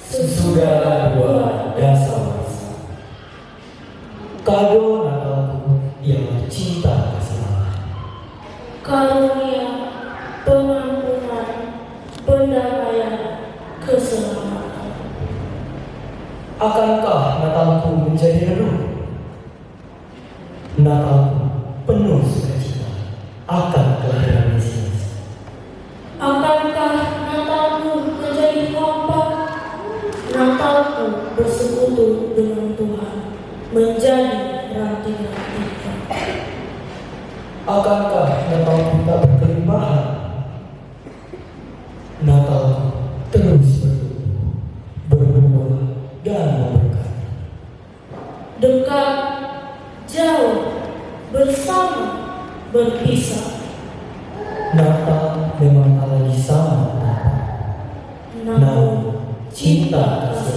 sesudah dua dasawarsa. Kado Natalku ialah cinta kasih, karunia, pengampunan, pendamaian, keselamatan. Akankah Natalku menjadi redup? Natalku penuh sukacita akan kelahiran Mesias. Akankah Natalku menjadi hampa? Natalku bersekutu dengan Tuhan, menjadi ranting-rantingnya. Akankah Natalku tak berkelimpahan? Natalku terus bertumbuh, berbuah dan memberkati. Dekat, jauh, bersama, berpisah. Natal memang tak lagi sama, namun Namun cinta kasih